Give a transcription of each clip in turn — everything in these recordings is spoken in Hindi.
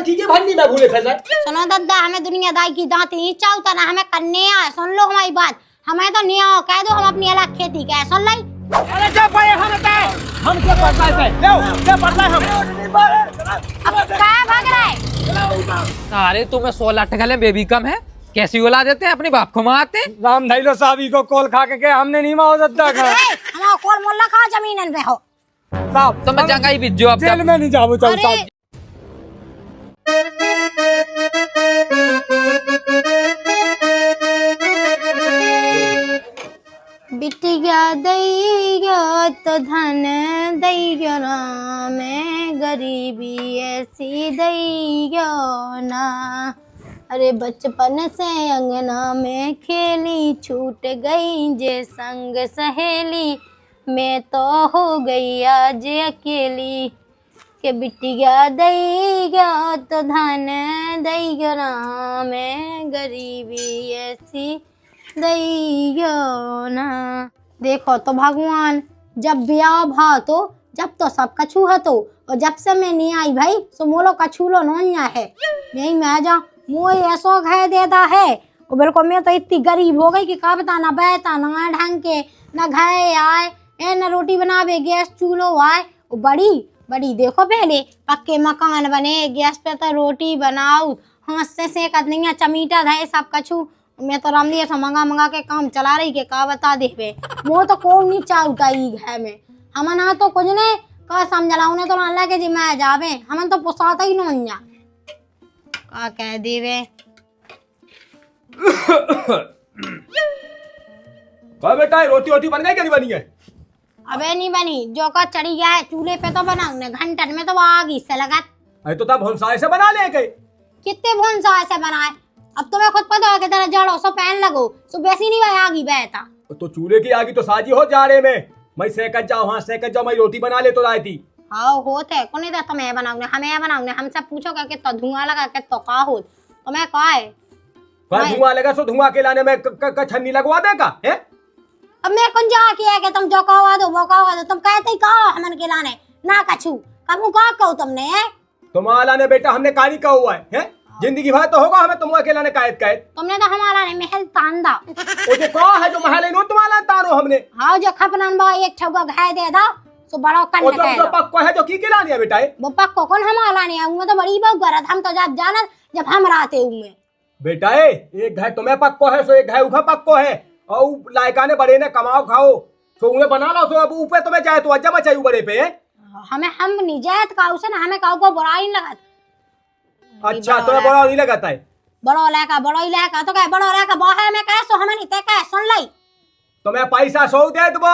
ठीक है भरनी मैं भूले फैसला। सुनो दादा, हमें दुनियादारी की दांती नहीं चाहता ना, हमें करने आए। सुन लो हमारी बात, हमें तो नहीं आओ कह दो हम अपनी अलग खेती के सुन लाई। अरे जब भाई हम क्या पड़ता है ले क्या पड़ता है हम अब क्या भाग रहा है? अरे तुम्हें 16 टकले बेबी कम है, कैसी उला देते हैं अपने बाप को मारते। राम धैलो साहब को कॉल खा के हमने नहीं माओ दद्दा का हम कॉल मोल्ला खा जमीन पे हो साहब तो मैं जंगाई बिजो अब जेल में नहीं जाओ चल साहब। बिटिया दैया तो धन दैया राम, गरीबी ऐसी दैया ना। अरे बचपन से अंगना में खेली, छूट गई जे संग सहेली, मैं तो हो गई आज अकेली। के बिटिया दैया तो धन दैया राम, गरीबी ऐसी दैया ना। देखो तो भगवान, जब ब्याह भा तो जब तो सब कछू है तो, और जब से मैं नहीं आई भाई सो मोलो कछू लो नोन्या है। नहीं मैं जा मोए ऐसो घे देता है और बिल्कुल मैं तो इतनी गरीब हो गई कि का बता ना बैठा ना ढंग के ना घे आए ए ना रोटी बनावे गैस चूल्हो आए। और बड़ी बड़ी देखो पहले पक्के मकान बने, गैस पे तो रोटी बनाओ, हाथ से सेकत नहीं है, चमीटा है सब कछू। मैं तो राम दिया मंगा मंगा के काम चला रही के का बता दे बे मो तो कौन नहीं चाहता ई घर में। हम ना तो कुछ ने का समझला उन्हें तो अल्लाह के जिम्मे जावे, हम तो पुसाता ही नहीं का कह देवे। बेटा रोटी रोटी बन गई क्या नहीं बनी है? अबे नहीं बनी, जो का चढ़ी गया है चूल्हे पे तो बनाऊंगे घंटन में तो आग ही से लगा। अरे तो तब भोंसाए से बना ले गए। कितने भोंसा ऐसे बनाए, अब तुम्हें खुद पता है कि तेरा जड़ो सो पहन लगो सो वैसी नहीं भाई आगी बैठा। तो चूल्हे की आगी तो साजी हो जाड़े में, मैं सेकत जाओ हाँ सेकत जाओ, मैं रोटी बना ले तो राय थी। हाँ होते कोने तो तुम्हें बनाऊंगे हमें बनाऊंगे, हमसे पूछो क्या कि तो धुआं लगा के तो का हो तो मैं कहा है धुआं लगा सो धुआं के लाने में छन्नी लगवा देगा है। अब मैं कौन जा किया कि तुम जो कहवा दो वो कहवा दो, तुम कहते ही कहो हमन के लाने ना कछू कबू का कहू तुमने है। तुम्हारा ने बेटा हमने कहानी कहा हुआ है जिंदगी भर तो होगा हमें तुम अकेला ने कायद कायद। तुमने तो हमारा ने महल तांदा वो जो कहा है जो महल नो तुम्हारा तारो हमने। हाँ जो खपनन बा एक छौगा घाय दे दो सो बड़ो कन्ने कह जो पक्को है जो की खिलानी है बेटा वो पक्को कौन हमारा ने आऊंगा तो बड़ी बहु गरत हम तो जानत जब हम राते उमे बेटा एक घर तुम्हें पक्को है सो एक घर उखा पक्को है और लायका ने बड़े ने कमाओ खाओ सो उन्हें बना लो सो अब ऊपर तुम्हें जाए तो अज्जा मचाई बड़े पे हमें हम निजात का उसे ना हमें काऊ को बुराई लगत। अच्छा तुम्हें बड़ा नहीं लगता है बड़ो लैका तो कहे बड़ो लैका बाहर में कहे सो हमन इते कहे सुन लई तुम्हें पैसा सो दे दो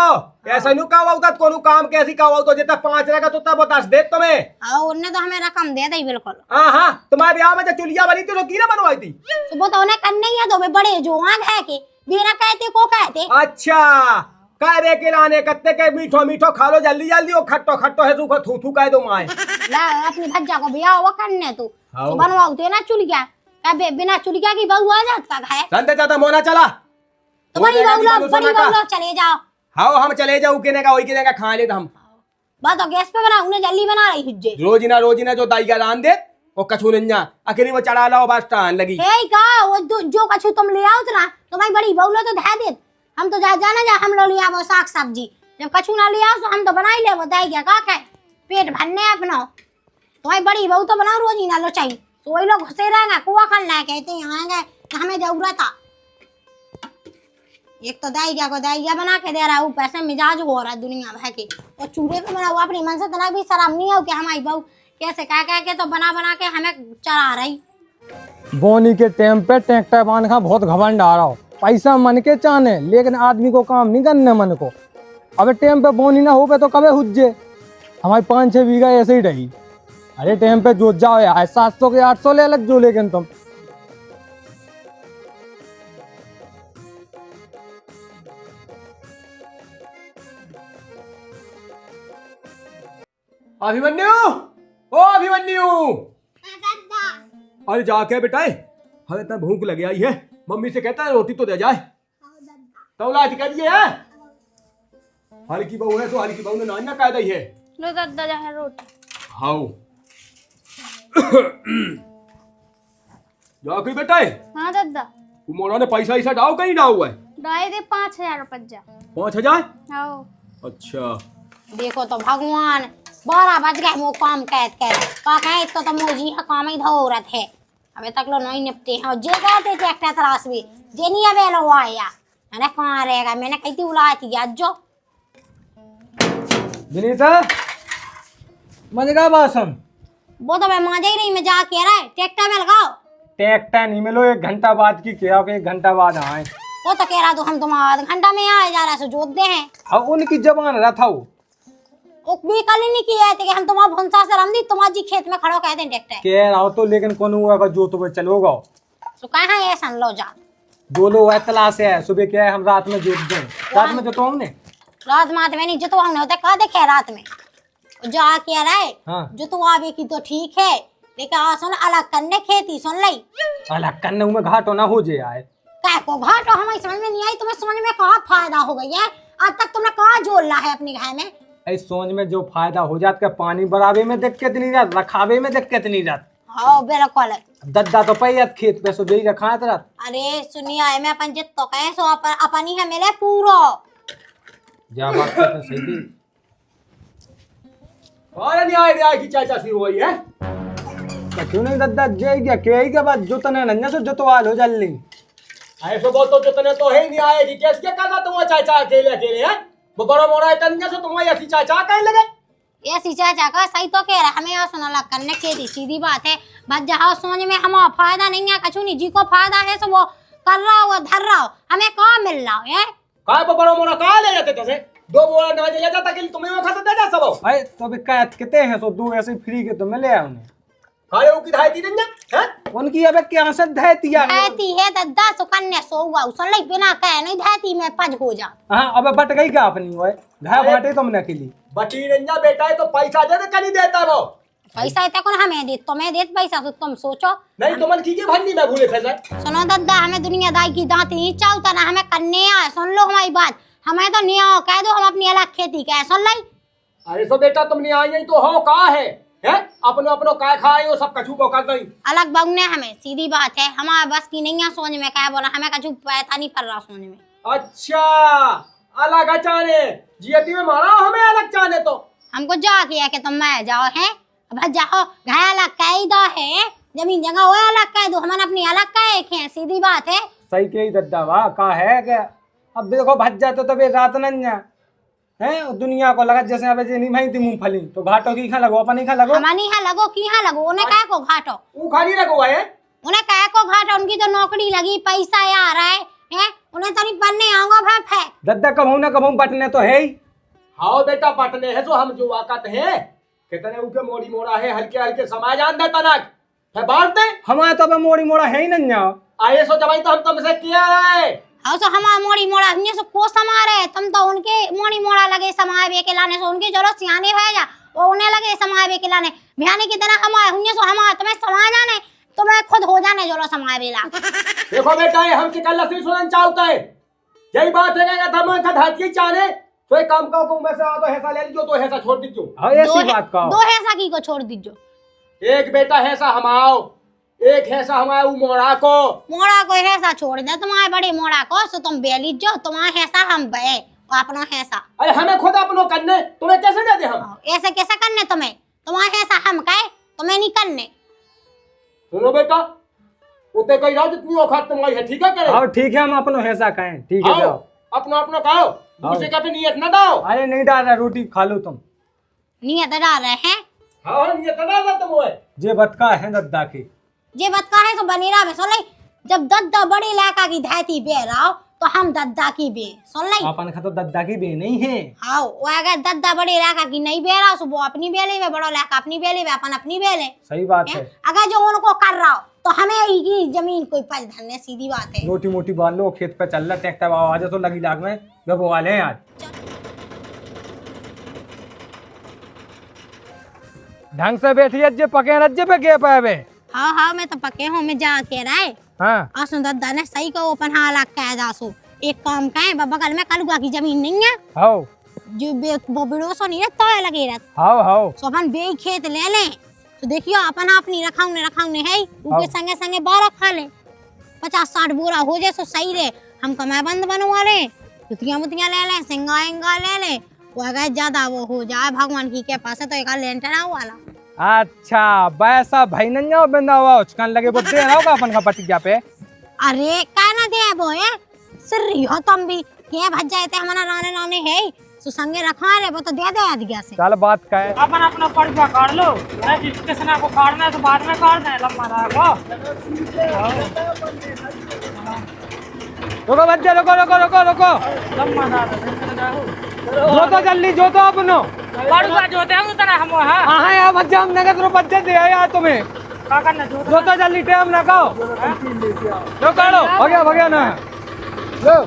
ऐसा नु कावा उता कोनो काम कैसी कावा तो जितना 5 रहेगा तो तब 10 दे तुम्हें। हां उन्ने तो हमें रकम दे दी बिल्कुल। हां तुम्हारे ब्याह में जो चुलिया बनी थी तो की ना बनवाई थी तो वो तो उन्हें करने ही है दो बड़े जो आग है के बिना कहते को कहते। अच्छा कहरे के लाने कत्ते के मीठो मीठो खा लो जल्दी जल्दी ओ खट्टो खट्टो है सूखो थू थू कह दो माए ला अपनी भज्जा को बियाह वो करने तू तो बनवाऊ ते ना चुलिया कबे बिना चुलिया की बहू आ जात का है संते जाता मोना चला तो बड़ी बहू लोग चले जाओ। हां हम चले जाओ केने का वही केने का खा ले हम बात तो गैस पे बनाऊंगे जल्दी बना रही हिज्जे रोजिना जो दाईगा रान दे ओ कछु नन्या आखिरी में चढ़ा लाओ बस टान लगी हे का वो जो कछु तुम ले आओ ना तो भाई बड़ी बहू लो तो धै दे हम तो जाना जा हम लो लिया वो साग सब्जी जब कछु ना ले आओ तो हम तो बना ही ले वो दाईगा का के पेट भरने अपना तो भाई बड़ी बहू तो बनाओ रोजिना लो चाहिए तो वही लोग घुसे रहेंगे कुआ खाना कहते हैं आएंगे हमें जरूरत है। एक तो दाईगा को दाईगा बना के दे रहा है ऊपर से मिजाज हो रहा है दुनिया भर के और चूल्हे पे बना हुआ अपनी मन से तना भी शर्म नहीं हो कि हमारी बहू कैसे कह के तो बना के हमें चढ़ा रही। बोनी के टाइम पे ट्रैक्टर बांध का बहुत घमंड आ रहा हो, पैसा मन के चाहने लेकिन आदमी को काम नहीं करने मन को। अबे टाइम पे बोनी ना हो पे तो कबे हुज्जे हमारी 5-6 बीघा ऐसे ही रही। अरे टाइम पे जोत जाओ यार 700 के 800 ले अलग जो लेकिन तुम अभिमन्यु ओ अभिमन्यु अरे जाके बेटा हमें इतना भूख लगी आई है मम्मी से कहता है रोटी तो दे जाए तो लाज कर दिए है हल्की बहू है तो हल्की बहू ने नान्या कह दी है लो दादा जा है रोटी हाउ जाके बेटा हाँ दादा मोरा ने पैसा ऐसा डाओ कहीं डाओ हुआ है डाए दे 5,000 रुपया 5,000। आओ अच्छा देखो तो भगवान 12 बज गए वो काम कैद का कहे तो मोजी है काम ही धोरत है अबे तक लो नहीं निपटे हैं और जे कहते ट्रैक्टर तरास भी जे नहीं अबे लो आया मैंने कहाँ रहेगा मैंने कही थी बुलाया थी आज जो विनीता मन का बासन वो तो मैं मांझे ही नहीं मैं जा के रहा है ट्रैक्टर में लगाओ ट्रैक्टर नहीं मिलो 1 घंटा बाद की क्या 1 घंटा बाद आए। वो तो कह रहा तो हम तुम्हारा आधा घंटा में आए जा रहा है सो जोत दे हैं हाँ उनकी जबान रहा था वो भी कल ही नहीं किया थे कि हम तुम्हारा भंसा से रमदी तुम्हारा जी खेत में खड़ो कहते हैं ट्रैक्टर कह रहा हो तो लेकिन कौन हुआ का जो तो चलोगा सो कहा ये सन लो जा दो लोग तला से है सुबह क्या है हम रात में जोत दें रात में जोतो हमने रात में नहीं जो तो हमने होता कहा देखे रात में जो आ कह रहा है हाँ। जो तो आवे की तो ठीक है लेकिन आ सुन अलग करने खेती सुन ली अलग करने में घाटो ना हो जाए क्या को घाटो हमें समझ में नहीं आई तुम्हें समझ में कहाँ फायदा हो गई है आज तक तुमने कहाँ जोड़ना है अपने घर में इस सोच में जो फायदा हो जाता है पानी बराबे में दिक्कत नहीं रहती रखावे में दिक्कत नहीं रहती। हाँ बिल्कुल दद्दा तो पही खेत पे सो दे रखा था अरे सुनिए मैं अपन जित तो कहे सो अपनी है मेरे पूरो जा बात करते सही थी। और न्याय की चाचा सी हुई है क्यों नहीं दद्दा जे क्या के बाद जो तने नन्या सो जो तो हाल हो जल्दी ऐसे बहुत तो जितने तो है ही नहीं आएगी कैसे क्या करना तुम चाचा अकेले अकेले है वो बड़ा मोड़ा है तनिया से तुम्हारी ऐसी चाचा कहीं लगे ऐसी चाचा का सही तो कह रहा है हमें सुन अलग करने खेती सीधी बात है बस जाओ सोच में हम फायदा नहीं है कछु नहीं जी को फायदा है सो वो कर रहा हो धर रहा हो हमें कहाँ मिल रहा है काय वो बड़ा मोड़ा कहाँ ले जाते थे 2 बोरा ना ले जाता कि तुम्हें वो खाता दे जा सब भाई तो अभी क्या कितने हैं तो 2 ऐसे फ्री के तो मिले हैं उन्हें काले वो की धायती नहीं है उनकी अबे क्या सद धैती है धैती है दद्दा सुकन्या सोवा सुन ले बिना कहे नहीं धैती में पज हो जा हां अबे बट गई क्या अपनी ओए घा बाटे तुमने के लिए बटी रंजा बेटा है तो पैसा दे कहीं देता वो पैसा इतना कौन हमें दे तुम्हें देत पैसा तो तुम सोचो नहीं तो मन की भन्नी में भूले थे सुनो दद्दा हमें दुनियादारी की दांत नहीं चाहता ना हमें करने आए सुन लो हमारी बात हमें तो नहीं आओ कह दो हम अपनी अलग खेती का सुन लाई अरे तो बेटा तुम नहीं आई तो हो कहा है अपनो अपनो काय खाए वो सब कछु कर नहीं अलग बगने हमें सीधी बात है हमारे बस की नहीं है सोच में क्या बोला हमें कछु पैसा नहीं पड़ रहा सोच में अच्छा अलग अचाने जीती में मारा हमें अलग चाने तो हमको जा किया कि तुम मैं जाओ है अब जाओ घर अलग कैदा है जमीन जगह वो अलग कह दो हमारे अपनी अलग का एक है सीधी बात है सही के ही दद्दा वाह का है क्या अब देखो भज जाते तो रात नन्या है दुनिया को लगा जैसे अबे नहीं भाई थी मूंगफली तो घाटो की खा लगो अपन ही खा लगो हमारी यहाँ लगो की यहाँ लगो उन्हें क्या को घाटो वो खाली लगो है उन्हें क्या को घाटो उनकी तो नौकरी लगी पैसा आ रहा है उन्हें तो नहीं पढ़ने आऊंगा भाई फेंक दद्दा कब ना कब पटने तो है ही हाँ बेटा पटने है तो हम जो वाकत है कितने उनके मोड़ी मोड़ा है हल्के हल्के समाज आंदा तनक है बांटते हमारे तो मोड़ी मोड़ा है ही नन्या आए सो जब तो हम तुमसे किया है हाँ तो हमारा मोड़ी मोड़ा अन्य से को समा रहे तुम तो उनके मोड़ी मोड़ा लगे समावे के लाने से उनके जरूरत सियाने है जा वो उन्हें लगे समावे के लाने भियाने की तरह हमारे उन्हें सो हमारा तुम्हें समा जाने तुम्हें खुद हो जाने जो समावे ला देखो बेटा ये हम चिकन लस्सी सुनना चाहता है यही बात है कि हम का धाती चाहे तो एक काम करो मैं से तो ऐसा ले लीजिए तो ऐसा छोड़ दीजिए हां ऐसी बात का दो ऐसा की को छोड़ दीजिए एक बेटा ऐसा हमाओ एक ऐसा हमारे वो मोड़ा को ऐसा छोड़ दे तुम्हारे बड़े मोड़ा को सो तुम बेली जो तुम्हारा ऐसा हम बे अपना ऐसा अरे हमें खुद अपनो करने तुम्हें कैसे दे दे हम ऐसे कैसे करने तुम्हें तुम्हारा ऐसा हम कहे तुम्हें नहीं करने सुनो बेटा उते कोई राज इतनी औकात तुम्हारी है ठीक है करे हां ठीक है हम अपनो ऐसा कहें ठीक है जाओ अपनो अपनो खाओ दूसरे का भी नियत ना डालो अरे नहीं डाल रहा रोटी खा लो तुम नियत डाल रहे हैं हां नियत डाल रहा तुम ओए जे बतका है दद्दा की जे बतका है तो बनेरा में सुन ले जब दद्दा बड़ी इलाका की धाती बे रहा तो हम दद्दा की बे सुन ले अपन का तो दद्दा की बे नहीं है हाँ वो अगर दद्दा बड़ी इलाका की नहीं बे रहा वो अपनी बेले में बड़ा इलाका अपनी बेले में अपन अपनी बेले सही बात है अगर जो उनको कर रहा हो तो हमें की जमीन कोई पच धरने सीधी बात है मोटी मोटी बाल लो खेत पे चल रहा ट्रैक्टर आवाज तो लगी लाग में जब वाले हैं आज ढंग से बैठिए जे पके रज्जे पे गे पावे हाँ हाँ मैं तो पके हूँ मैं जा के रहा है हाँ आसु दद्दा ने सही कहो अपन हालात कह दासो एक काम कहे बगल में कलुआ की जमीन नहीं है हाउ जो वो बिड़ो सो नहीं रहता है लगे रहता हाउ हाउ सो अपन बे खेत ले लें तो देखियो अपन आप नहीं रखाऊ ने है उनके संगे संगे 12 खा ले 50-60 बोरा हो जाए तो सही रे। हम कमाए बंद बनवा ले जुतियां मुतियां ले ले सिंगा ले ले वो अगर ज्यादा वो हो जाए भगवान की के पास है तो एक लेंटर आओ वाला। अच्छा वैसा भाई नंगा बंदा हुआ उचकान लगे वो दे रहा होगा अपन का पटिया पे। अरे काय ना दे बो है सिर हो तुम भी के भज जाए थे हमारा राने है सो संगे रखा रे वो तो दे दे दिया से। चल बात का है अपन अपना पर्चा काट लो रजिस्ट्रेशन को काटना है तो बाद में काट दें लम्बा रहेगा। रुको बच्चे रुको रुको रुको रुको लम्बा रहेगा जो तो जल्दी जो तो अपनो बड़ुआ जो दे हम तना हम हां हाँ यार बच्चे हम नगद रो बच्चे दे यार तुम्हें का करना जो जो तो जल्दी टाइम लगाओ जो काढ़ो भगया ना लो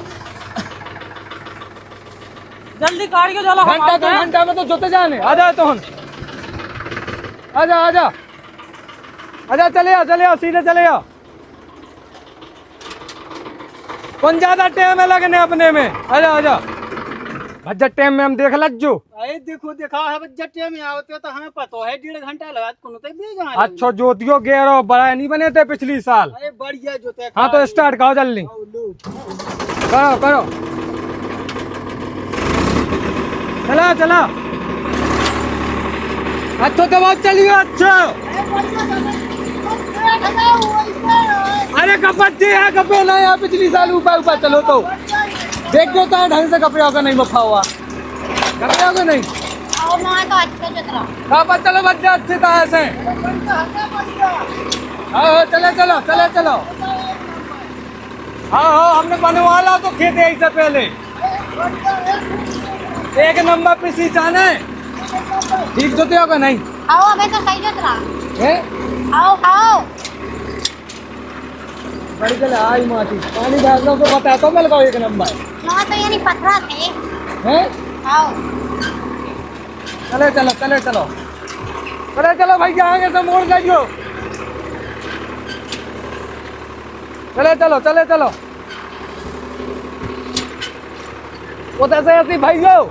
जल्दी काट के चलो घंटा में तो जोते जाने आ जा तो हम आजा चले आओ सीधे चले आओ कौन ज्यादा टाइम है लगने अपने में आजा बजट टाइम में हम देख लज्जू। अरे देखो देखा है बजट में आवते तो हमें पता है 1.5 घंटा लगा कोनो तक दे जाए। अच्छा ज्योतियो गेरो बड़ा नहीं बने थे पिछली साल। अरे बढ़िया जोते। हाँ तो स्टार्ट करो जल्दी करो चला अच्छा तो बहुत चलिए अच्छा अरे कपड़े है कपड़े ना यहाँ पिछली साल ऊपर चलो तो देख दो तो ढंग से कपड़े होगा नहीं बफा हुआ कपड़े होगा नहीं और मैं तो अच्छा जतरा कहाँ चलो बच्चे अच्छी तरह से हाँ चलो हाँ हमने बनवा ला तो खेत है इससे पहले एक नंबर पे सी जाना है ठीक जोते होगा नहीं आओ अबे तो सही जतरा है आओ बड़ी चले आई माटी पानी डाल लो तो बता तो मैं लगाओ एक नंबर ना तो यानी पथरा थे हैं आओ चलो भैया आगे से मोड़ जाइयो चलो उधर से ऐसी भाइयों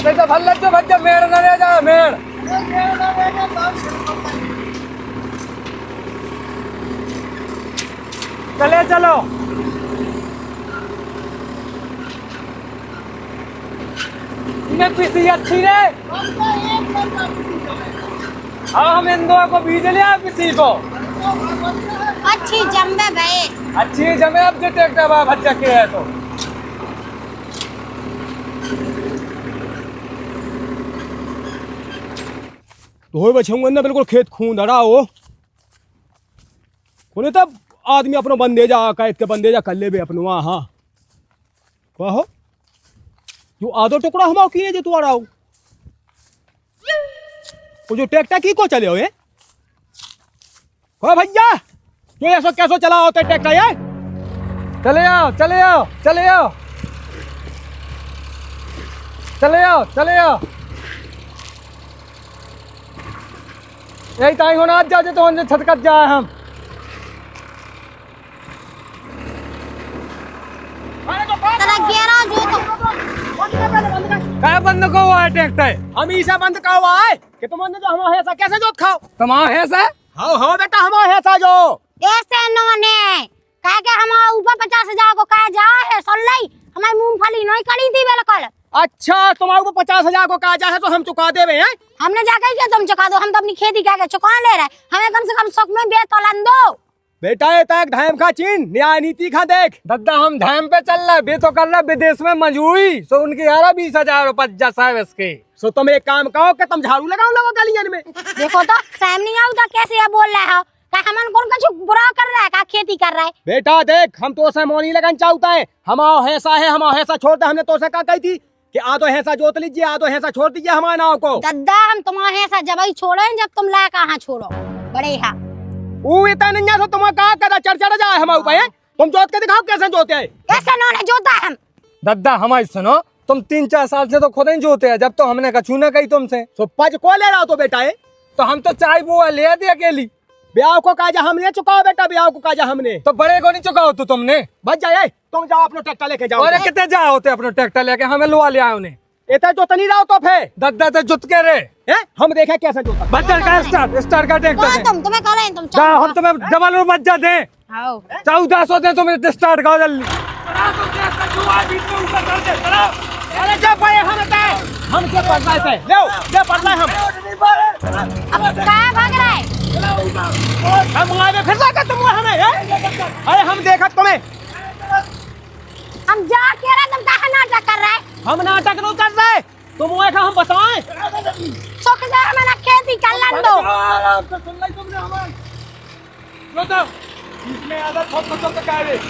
तो भल्ला जो बच्चा मेड़ न रह जा मेड़ चलो इन्हें पीसी अच्छी रे हाँ हम इन दो को बीज लिया पीसी को अच्छी जम्बे भाई अच्छी जमे अब जो ट्रैक्टर बच्चा के है तो हो बचूंगा ना बिल्कुल खेत खून धरा हो कोने तब आदमी अपनो बंदेजा कैद के बंदेजा कर ले बे अपनो हाँ क्या हो जो आधो टुकड़ा हम की जो तू आ रहा हो वो जो ट्रैक्टर की को चले हो ये को भैया जो ऐसा कैसे चला होता ट्रैक्टर ये चले आओ यही टाइम होना आज जाते तो हमने छटकत जाए हम तेरा 11 जो तो क्या बंद को हुआ है ट्रैक्टर हम इसे बंद का हुआ है कि तुमने जो हमारे ऐसा कैसे जोत खाओ तुम्हारा है सर हाँ बेटा हमारे ऐसा जो ऐसे नोने कह के हम ऊपर 50,000 को कह जा है सुन लई हमारी मूंगफली नहीं कड़ी थी बिल्कुल। अच्छा तुम्हारे को 50,000 को कहा जाए तो हम चुका देवे हैं हमने जाकर क्या तुम चुका दो हम तो अपनी खेती क्या चुका ले रहे हमें कम से कम शौक में बेतौलन दो बेटा ये तक धैम खा चीन न्याय नीति खा देख दद्दा हम धैम पे चल रहा है बे तो कर रहा विदेश में मजूरी सो उनकी 20,000 रुपये जैसा है इसके सो तुम एक काम करो कि तुम झाड़ू लगाओ लोगों गलियन में देखो तो सैम नहीं आऊ तो कैसे ये बोल रहा है का हमन कौन कुछ बुरा कर रहा है का खेती कर रहा है बेटा देख हम तो मोनी लगन चाहता है हमारा हैसा है हमारा हैसा छोड़ दे हमने तो से कहा कही थी कि आ तो हैसा जोत लीजिए आ तो हैसा छोड़ दीजिए हमारे नाव को दद्दा हम तुम्हारे ऐसा जब ही छोड़े जब तुम ला कहाँ छोड़ो बड़े हा वो इतना नहीं तो तुम कहा कदा चढ़ जाए हमारे ऊपर तुम जोत के दिखाओ कैसे जोते है ऐसा नोने जोता हम दद्दा हमारी सुनो तुम 3-4 साल से तो खुद ही जोते हैं जब तो हमने कछू ना कही तुमसे तो पज को ले रहा हो तो बेटा है तो हम तो चाय वो ले आती अकेली ब्याह को काजा हमने चुकाओ बेटा, ब्याह को काजा हमने। तो बड़े को नहीं चुकाओ तो तुमने। बच जाए, तुम जाओ अपना ट्रैक्टर लेके जाओ। अरे कितने जा होते अपने ट्रैक्टर लेके, हमें लुआ ले आए उन्हें। इतना जो तनी रहो तो फिर दद्दा से जुत के रे हैं, हम देखे कैसे जोता। बच्चा का स्टार का ट्रैक्टर कौन है। तुम, तुम्हें कह रहे हैं तुम जा हम तुम्हें डबल और मज्जा दे। आओ 1400 दे तुम्हें स्टार्ट करो जल्दी। अरे जा पाए हम क्या पढ़ रहे थे, ले पढ़ रहे हम। अब कहाँ भाग रहा है? हम आगे फिर लगा तुम हमें हैं? अरे हम देखा तुम्हें। हम जा के रहे, तुम कहाँ नाटक कर रहे हैं? हम नाटक नहीं कर रहे, तुम वो हम बताएं। सुख जा हमारा खेती कर लन दो।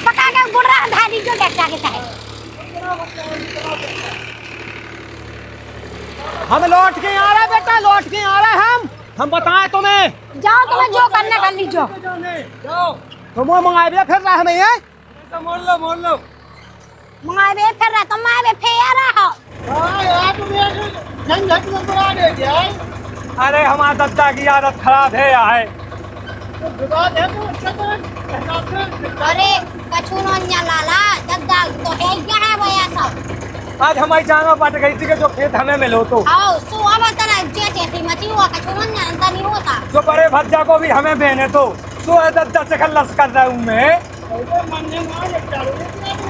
पका के गुर्रा धारी जो ट्रैक्टर के साथ। हम लौट के आ रहे बेटा, लौट के आ रहे हम बताएं तुम्हें। जाओ तुम्हें जो करना कर लीजिए। तुम वो मंगाए फिर रहे हमें हैं? मोड़ लो मंगाए बे फिर रहा, तुम आए बे फेर रहा हो। अरे हमारा दद्दा की आदत खराब है यार। अरे कछु नोन्या लाला दद्दा तो है क्या है भैया सब। आज हमारी जांगा पट गई थी कि जो खेत हमें मिलो तो। आओ सुआ बतना जैसी मची हुआ कछु नोन्या अंतर नहीं होता। जो बड़े भज्जा को भी हमें बहने तो सो है दद्दा से खल्लस कर रहा हूँ मैं।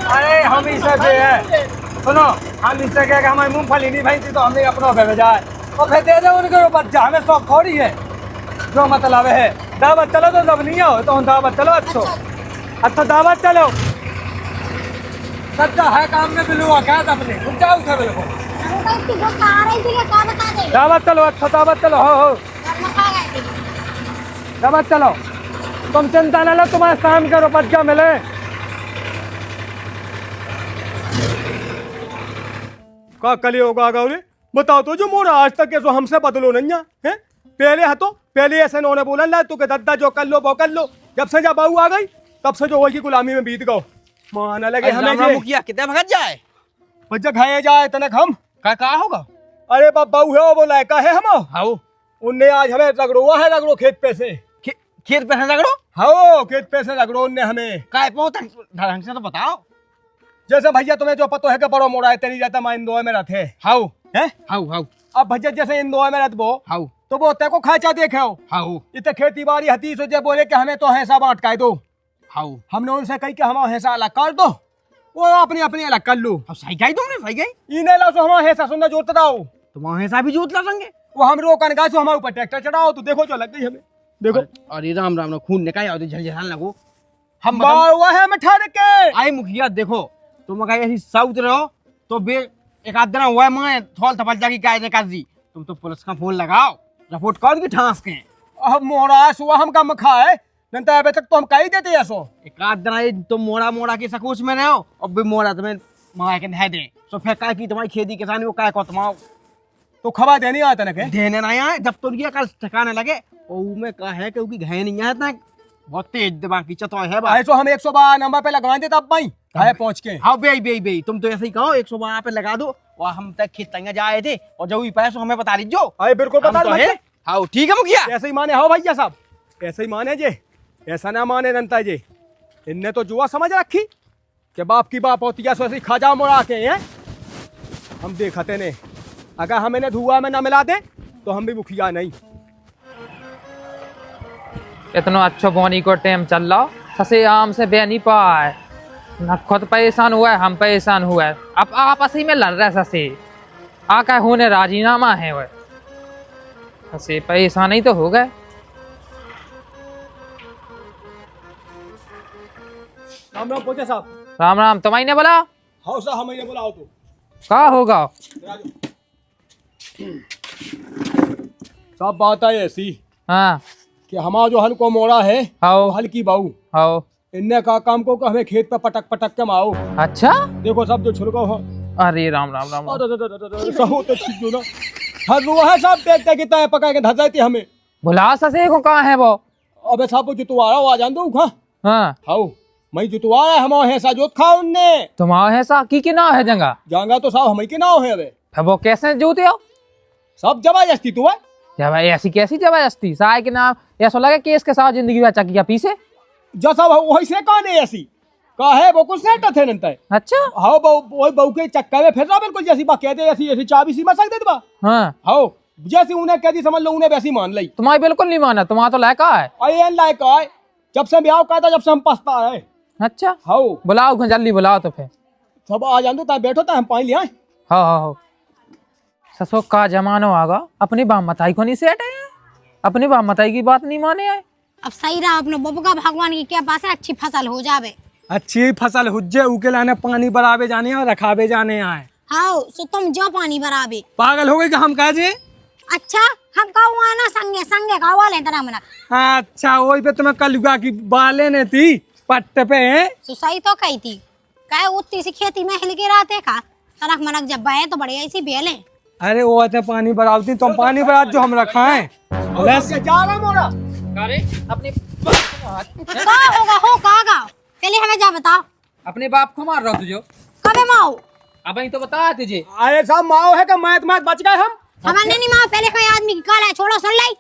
अरे हम इसे भी है, सुनो हम इससे कह के हमारी मूंगफली नहीं भाई थी तो हमने अपनों पे भेजा है और फिर दे दो उनके बच्चा, हमें शौक थोड़ी है। जो मतलब है दावत चलो तो जब नहीं हो तो हम दावत चलो। अच्छा दावत चलो। दद्दा है काम में बिलुआ क्या अपने जाओ उठे बिल्कुल। हमको इसकी जो खा रही थी क्या बता दे। दावत चलो। अच्छा दावत चलो। हो मैं खा गई थी। दावत चलो। तुम चिंता न लो, तुम्हारे शाम के रुपया मिले। का कली होगा गौरी बताओ तो, जो मोरा आज तक के जो हमसे बदलो नहीं है। पहले है तो पहले ऐसे उन्होंने बोला ला तू के दद्दा जो कर लो वो कर लो। जब से जब बहू आ गई तब से जो की गुलामी में बीत गो। माना लगे हमें जे मुखिया कितने भगत जाए बच्चा खाए जाए तनक हम का होगा। अरे बहू है वो लायका है हम। हाउ उनने आज हमें रगड़ोआ है, रगड़ो खेत पे से। खेत पे रगड़ो। हाँ खेत पे से रगड़ो उनने हमें। काय पो ढंग से तो बताओ। जैसे भैया तुम्हें जो पता है कि बड़ो मोड़ा है तेरी रहता मैं इंदौर में रहते हाउ है। हाउ अब भैया जैसे इंदौर में रहते वो हाउ तो वो ते को खाचा देखे हो। हाउ इतने खेती बाड़ी हती सोचे बोले कि हमें तो ऐसा बांट का दो। हाउ हमने उनसे कही कि हम ऐसा अलग कर दो, वो अपनी अपनी अलग कर लो। अब सही गई तुमने सही गई। इन्हें ला सो हम ऐसा सुनना जोड़ते रहो। तुम ऐसा भी जोत ला संगे। वो हम रोकन गए सो हमारे ऊपर ट्रैक्टर चढ़ाओ तो देखो जो लग गई हमें। देखो अरे राम राम खून निकाय और झलझलान लगो। हम हुआ है हमें ठहर के। आई मुखिया देखो तुम अगर ऐसी साउथ रहो तो बे एक आध दिन हुआ मैं थोल थपल जाके कायदे कर दी। तुम तो पुलिस का फोन लगाओ, रिपोर्ट कर की ठांस के। अब मोड़ा सुआ हम कम खाए नहीं तो अभी तक तो हम कही देते ऐसो। एक आध दिन तुम मोड़ा की सकूच में रहो और बे मोड़ा तुम्हें मंगा के दे दे तो फिर काय की तुम्हारी खेती किसानी वो काय को तुमाओ तो खबर देनी आता ना के देने ना आए। जब तो कल ठिकाने लगे और में का है क्योंकि घाय नहीं है इतना बहुत तेज दिमाग की चतो है भाई। ऐसो हम 112 नंबर पे लगवा देते अब भाई घाय पहुंच के। हाँ बे तुम तो ऐसे ही कहो 112 पे लगा दो और हम तक खेत तंगे जाए थे और जब भी पैसों हमें बता दीजिए। अरे बिल्कुल बता तो है। हाँ ठीक है मुखिया। ऐसे ही माने हो भैया साहब, ऐसे ही माने जे, ऐसा ना माने जनता जे। इनने तो जुआ समझ रखी कि बाप की बाप होती है सो ऐसे खा जाओ मोड़ा के हैं। हम देखते ने अगर हम इन्हें धुआ में ना मिला दे तो हम भी मुखिया नहीं। इतना अच्छा बोनी को टाइम चल रहा ससे आम से बह नहीं पाए न खुद परेशान हुआ है हम परेशान हुआ है। अब आपस ही में लड़ रहे ससे आका होने राजीनामा है वह ससे परेशान ही तो हो गए। राम राम पोचे साहब। राम राम तुम्हारी ने बोला हाँ साहब हमें बुलाओ तो क्या होगा। सब बात है ऐसी हाँ कि हमारा जो हल को मोड़ा है आओ हल की बहू आओ। इनने का काम को हमें खेत पे पटक पटक के माओ। अच्छा देखो सब जो छिड़को हो। अरे राम राम राम सहो तो ठीक जो ना हर रुआ है सब देखते कितना है पका के धर जाती हमें। भुला ससे को कहाँ है वो। अबे साहब जुतवारा आ जान दो खा। हाँ हाउ मैं जुतवारा है हम है जोत खा उनने। तुम्हारा है सा की नाव है जंगा जांगा तो साहब हम के नाव है। अबे फिर वो कैसे जोते हो। सब जबरदस्ती तू है जब ऐसी कैसी जबरदस्ती साय के नाम ऐसा लगे केस के साथ जिंदगी में चकिया पीछे। जो सब वही से कौन है ऐसी का है वो कुछ सेट थे नंता है। अच्छा हाँ वही बहू के चक्कर में फिर रहा बिल्कुल जैसी बात कहते ऐसी ऐसी चाबी सी मसक दे दबा। हाँ हाँ जैसी उन्हें कहती समझ लो उन्हें वैसी मान ली। तुम्हारी बिल्कुल नहीं माना, तुम्हारा तो लायका है। अरे लायक है जब से ब्याह का था जब से हम पछता है। अच्छा हाँ बुलाओ जल्दी बुलाओ तो फिर सब आ जान दो बैठो तो हम पानी लिया। हाँ हाँ हाँ ससो का जमानो आगा अपनी बाप मताई को नहीं सेट है, अपनी बाप मताई की बात नहीं माने आए। अब सही रहा अपने बबू का भगवान की क्या पास है, अच्छी फसल हो जावे। अच्छी फसल हुज्जे उके लाने पानी बराबे जाने और रखाबे जाने आए। हाँ सो तुम जो पानी भरावे। पागल हो गई कि हम कह जे। अच्छा हम कहूँ ना संगे संगे का वाले तरह मना। अच्छा वही पे तुम्हें कलुगा की बाले ने थी पट्टे पे है। सो सही तो कही थी कहे उतनी सी खेती में हिल के रहते का तरक मनक जब बहे तो बड़े ऐसी बेले। अरे वो आते पानी बरावती तुम पानी बरात जो हम रखा है जा रहा मोरा अरे अपने का होगा हो कागा पहले हमें जा बताओ। अपने बाप को मार रहा हो तुझे कबे माओ अब तो बता तुझे। अरे साहब माओ है कि मैथ बच गए हम। हमारे नहीं माओ पहले कोई आदमी की काला है छोड़ो सुन लाई।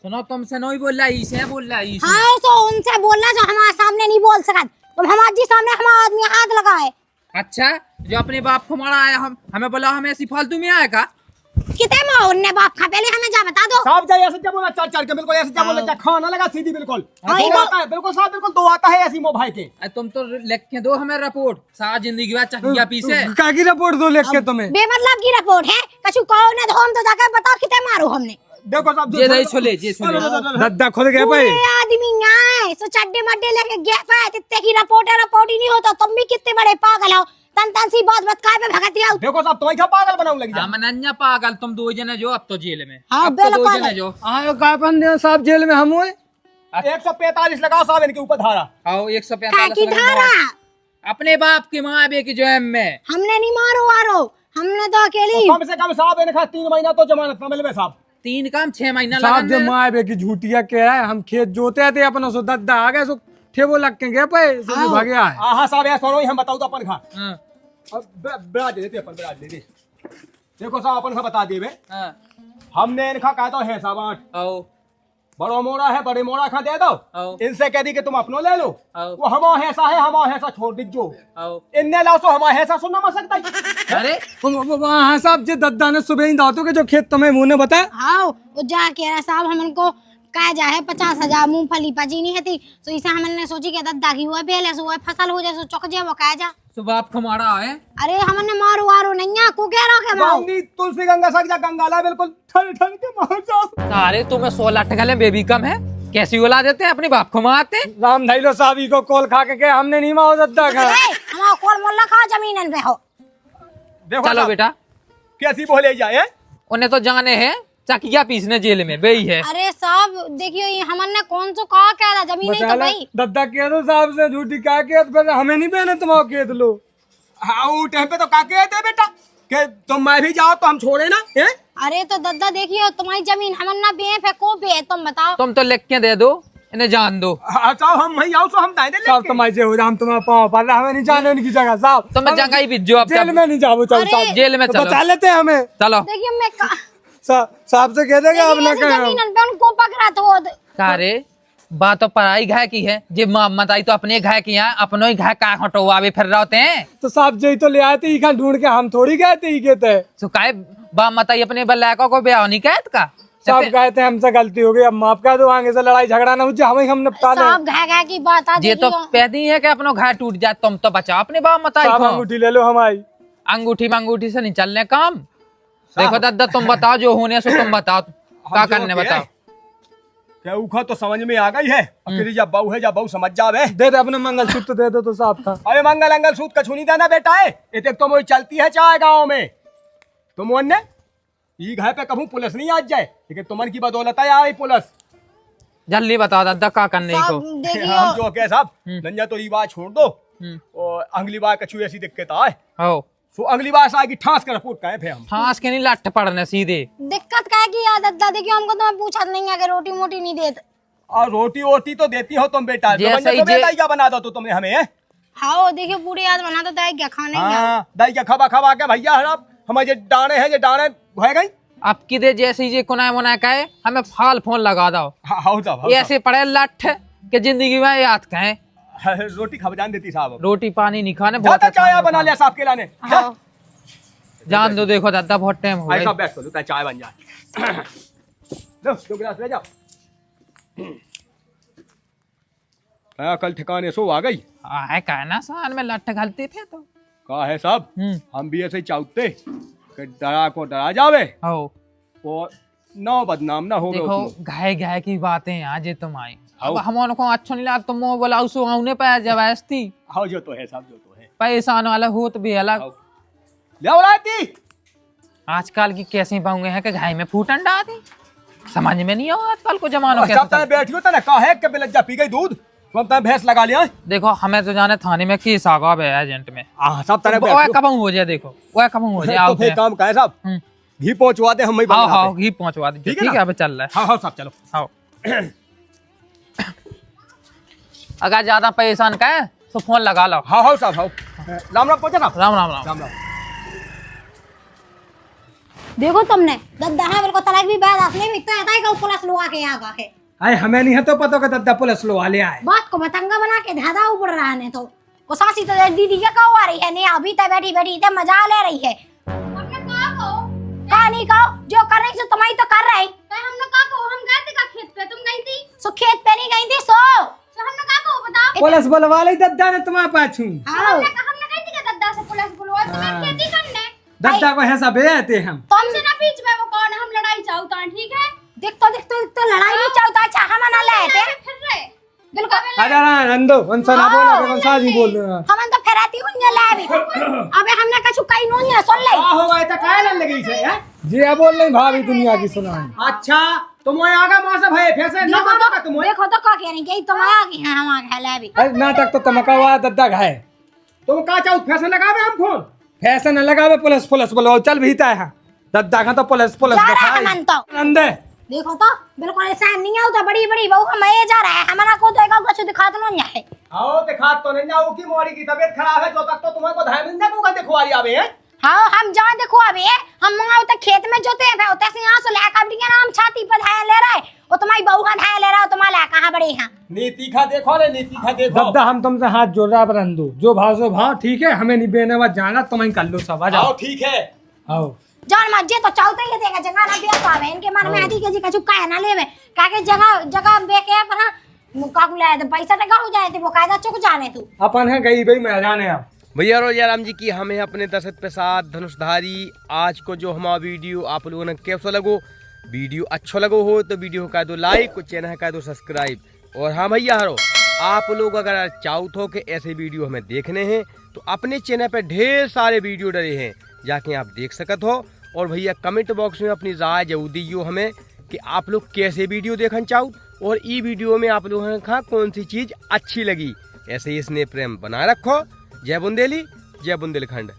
सुनो तुमसे नहीं बोल रहा इसे बोल रहा इसे। हाँ तो उनसे बोलना जो हमारे सामने नहीं बोल सकत तुम हमारे जी सामने हमारा आदमी हाथ लगाए। अच्छा जो अपने बाप को मारा है हम हमें बोला हमें ऐसी फालतू में आया का कितने माओ उनने बाप खा पहले हमें जा बता दो। साहब जाए ऐसे क्या बोला चार चार के बिल्कुल ऐसे क्या बोला खाना लगा सीधी बिल्कुल हाँ, दो आता है बिल्कुल साहब बिल्कुल दो आता है ऐसी मो भाई के। तुम तो लिख के दो हमें रिपोर्ट सारा जिंदगी बाद चकिया पीछे। का की रिपोर्ट दो लिख के तुम्हें। बेमतलब की रिपोर्ट है कछु कहो ना तो हम तो जाकर बताओ कितने मारो हमने। देखो साहब ये नहीं छोले ये छोले दद्दा खुद गए भाई। पूरे आदमी आए सो चड्डे मड्डे लेके गए पाए तित्ते की रिपोर्ट ही नहीं होता तुम भी कितने बड़े पागल हो तन तन सी बात बत काय पे भगत आओ। देखो साहब तुम्हें क्या पागल बनाऊं लग जा। हम नन्या पागल तुम दो जने जो अब तो जेल में। हाँ, अब तो दो बिल्कुल। जने जो आयो काय बंदे साहब जेल में हम हुए। 145 लगाओ साहब इनके ऊपर धारा। आओ का 145 की धारा अपने बाप की माँ बे की जो है में हमने नहीं मारो वारो हमने तो अकेली। कम से कम साहब इनका 3 महीना तो जमानत में मिलवे साहब। 3 काम 6 महीना साहब जो लगा। माए बे की झूठिया के है हम खेत जोते थे अपना सो दद्दा आ गए सो ठेबो लग के गए पे सो भाग गया है। हाँ साहब ऐसा हो हम बताओ तो अपन खा हाँ अब बिराज दे देते अपन बिराज दे दे। देखो साहब अपन का बता देवे हाँ हमने इनका कहा तो है साहब 8 आओ बड़ो मोड़ा है बड़े मोड़ा खा दे दो आओ इनसे कह दी कि तुम अपनो ले लो आओ वो हमा ऐसा है हमा ऐसा छोड़ दीजो आओ। इनने लाओ सो हमा ऐसा सुनना मत सकता है। अरे हाँ साहब जी दद्दा ने सुबह ही दांतों के जो खेत तुम्हें मुंह ने बताया। हाँ वो जा कह रहा साहब हमको कह जा है 50,000 मूंगफली पची नहीं है तो इसे हमने सोची कि दद्दा की हुआ पहले सो हुआ फसल हो जाए सो चुक जाए वो कह जा। सुबह आपको मारा है। अरे हमने मारो वारो नहीं है को कह रहा के मारो। गाँवनी तुलसी गंगा सक जा गंगाला बिल्कुल ठन ठन के मार जाओ। अरे तुम्हें 16 टकले बेबी कम है कैसी उला देते हैं अपने बाप को मारते। राम धाइलो साहब को कॉल खा के हमने नहीं मारो दद्दा खा। हमारा कॉल मोल्ला खा जमीन पे हो। देखो चलो साहब, बेटा कैसी बोले जाए उन्हें तो जाने हैं चकिया पीसने जेल में वही है। अरे साहब देखियो ये हमने कौन सो कहा कह रहा जमीन नहीं तो भाई। दद्दा कह दो साहब से झूठी क्या खेत पर हमें नहीं पहने तुम खेत लो। हाँ वो टाइम पे तो का कहते बेटा कि तुम मैं भी जाओ तो हम छोड़े ना हैं? अरे तो दद्दा देखियो तुम्हारी जमीन हमने बेफ है को बे तुम बताओ। तुम तो लिख के दे दो इन्हें जान दो। हाँ चाहो हम वहीं आओ तो हम दाएं साहब तुम्हारे हो हम तुम्हारा पाँव पर हमें नहीं जाने उनकी जगह साहब। तुम्हें जगह ही भेजो अब जेल में नहीं जाओ चल अरे, साहब जेल में तो चलो बचा लेते हैं हमें। चलो। देखियो मैं साहब से कह देगा अब ना जमीन पे उनको पकड़ा तो कारे बात तो पढ़ाई घाय की है जे मत आई तो अपने घाय की यहाँ अपनो ही घाय का हटवावे फिर रहे होते हैं। तो साहब जी तो ले आए थे इखा ढूंढ के हम थोड़ी गए थे ये थे। तो काय बा मत आई अपने बल्लाको को ब्याह नहीं कहत का साहब गए थे हमसे गलती हो गई अब माफ कर दो आगे से लड़ाई झगड़ा ना हो जाए हमें हम निपटा ले। साहब घा की बात आ ये तो पैदी है कि अपनो घाय टूट जाए तुम तो बचाओ अपने बाप मत आई साहब अंगूठी ले लो हमारी। अंगूठी मंगूठी से नहीं चलने काम। देखो दादा तुम बताओ जो होने सो तुम बताओ क्या करने बताओ। क्या उखा तो समझ में आ गई है फिर जब बहू है जब बहू समझ जावे दे दे अपने मंगलसूत्र दे दो तो साहब था। अरे मंगल अंगल सूत कछु नहीं देना बेटा है ये तो मोई चलती है चाहे गाँव में तुम ने ये घर पे कभी पुलिस नहीं आ जाए लेकिन तुमन की बदौलत है आई पुलिस। जल्दी बताओ दादा क्या करने को। हम देखियो जो कह साहब नंजा तो ये बात छोड़ दो और अगली बार कछु ऐसी दिक्कत आए हो तो अगली बार से आएगी ठास कर रिपोर्ट कहे फिर हम फांस के नहीं लठ पड़ने सीधे। दिक्कत क्या की याद दद्दा देखियो हमको तो मैं पूछा नहीं है कि रोटी मोटी नहीं देते। और रोटी वोटी तो देती हो तुम बेटा जैसे ही जे- क्या बना दो तो तुमने हमें है? हाँ देखियो पूरी याद बना तो क्या खाने क्या हाँ दही के खबा खबा के भैया हमारे जे डाने हैं जे डाने भय गई अब किधे जैसे ही जे कोना मोना कहे हमें फाल फोन लगा दो। हाँ साहब ये ऐसे पड़े लठ के जिंदगी में याद कहें। रोटी खा जान देती साहब। रोटी पानी नहीं खाने बहुत जाता चाय बना लिया साहब के लाने। हाँ। जान दो देखो दादा बहुत टाइम हो भाई गया। साहब बैठ लो चाय बन जाए। लो 2 गिलास ले जाओ। कल ठिकाने सो आ गई। है का ना सान में लठ घलते थे तो कहा है साहब हम भी ऐसे ही चाहते कि डरा को डरा जावे हो और ना बदनाम ना हो। देखो घाय घाय की बातें आज तुम आई। अब हाँ। हम उनको अच्छा नहीं लगा तुम बोला उसो आउने पे जबरदस्ती हाँ जो तो है साहब जो तो है। पैसान वाला हो तो भी अलग। आओ। ले आओ लाती। आजकल की कैसी पाऊंगे हैं कि घाय में फूटन डाली समझ में नहीं हो आजकल को जमानो सब तने बैठियो तने कहा है कि बेलज्जा पी गई दूध तो हम तने भैंस लगा लिया। देखो हमें तो जाने थाने में केस आ गया एजेंट में। सब तने वो बैठियो। कब हो जाए देखो वो कब हो जाए। तो फिर काम का है साहब घी पहुंचवा दे हम ही हाँ बना हाँ घी पहुंचवा दीजिए। ठीक है ठीक ना? है अब चल रहा है। हाँ हाँ साहब चलो। हाँ अगर ज्यादा परेशान का है तो फोन लगा लो। हाँ हाँ साहब हाँ राम राम पहुंचा साहब। राम राम राम। राम राम। देखो तुमने दद्दा है मेरे को तलाक भी बाद असली में इतना आता है कि पुलिस लोग आके आ गए। अरे हमें नहीं है तो पता का दद्दा पुलिस लो वाले आए। बात को मतंगा बना के धाधा ऊपर रहा ने तो वो सासी तो दीदी क्या कहो आ रही है नहीं अभी तक बैठी बैठी इतने मजा ले रही है। हमने कहा कहो कहा नहीं कहो जो कर रही सो तुम्हारी तो कर रही। हमने कहा कहो हम गए थे का खेत पे तुम गई थी सो खेत पे नहीं गई थी सो हमने कहा कहो बताओ पुलिस बुलवा ली दद्दा ने तुम्हारे पाछू। हमने गई थी का दद्दा से पुलिस बुलवा तुम्हें खेती करने दद्दा को ऐसा भेजते हम। तुमसे ना बीच में वो कौन हम लड़ाई चाहता है ठीक है। दिख तो लड़ाई नहीं चाहता। अच्छा हम ना लेते फिर रे बिल्कुल अरे नंदो उनसे ना बोला कौन सा जी बोल रहे हो। हम तो फेराती हूं ले भी अबे हमने कछु कहीं नहीं सुन ले। क्या हो गया था काय लग लगी से हैं? जी अब बोल रही भाभी दुनिया की सुनाई। अच्छा तुम वही आगा मां से भाई फिर से ना मानो का तुम देखो तो का कह रही कि तुम आ गए हैं हम आ गए ले भी। अरे नाटक तो तमका हुआ दद्दा घाय। तुम का चाहो फैशन लगावे हम फोन फैशन लगावे पुलिस पुलिस बोलो चल भीता है दद्दा का तो पुलिस पुलिस जा रहा है दिखाई। मन तो अंदे देखो तो बिल्कुल ऐसा नहीं होता बड़ी बड़ी बहू हम ये जा रहा है हमारा को तो एक कुछ दिखा तो नहीं है। आओ दिखा तो नहीं जाओ की मोरी की तबीयत खराब है जो तक तो तुम्हारे को धामिंदा को दिखवारी आवे हैं। हाँ हम जहाँ देखो अभी हम मंगाओ तो खेत में जोते हैं होते से यहाँ से लेकर अब नाम छाती पर धाया ले रहा है वो तुम्हारी बहू का धाया ले रहा है तुम्हारा कहाँ बड़े हैं। नीति खा देखो रे नीति खा देखो। दद्दा हम तुमसे हाथ जोड़ रहा बरंदू जो भाव सो भाव ठीक है हमें नहीं बेने बात जाना तुम कर लो सब आ आओ जाओ। ठीक है। आओ जान मजे तो चाहते ही देगा जगह ना बिया पावे इनके मन में आती के जी कछु का ना लेवे काके जगह जगह बेके पर काकू लाए तो पैसा टका हो जाए थे वो कायदा चुक जाने तू अपन है गई भाई मैं जाने अब। भैया रोजा राम जी की हमें अपने दशरथ प्रसाद धनुषधारी आज को जो हमारा वीडियो आप लोगों ने कैसा लगो वीडियो अच्छा लगो हो तो वीडियो का दो लाइक और चैनल का दो सब्सक्राइब। और हाँ भैया हरो आप लोग अगर चाहते हो कि ऐसे वीडियो हमें देखने हैं तो अपने चैनल पर ढेर सारे वीडियो डले हैं जाके आप देख सकत हो। और भैया कमेंट बॉक्स में अपनी राय जरूर दीजिए हमें कि आप लोग कैसे वीडियो देखना चाहो और ई वीडियो में आप लोगों ने कौन सी चीज़ अच्छी लगी। ऐसे ही स्नेह प्रेम बनाए रखो। जय बुंदेली जय बुंदेलखंड।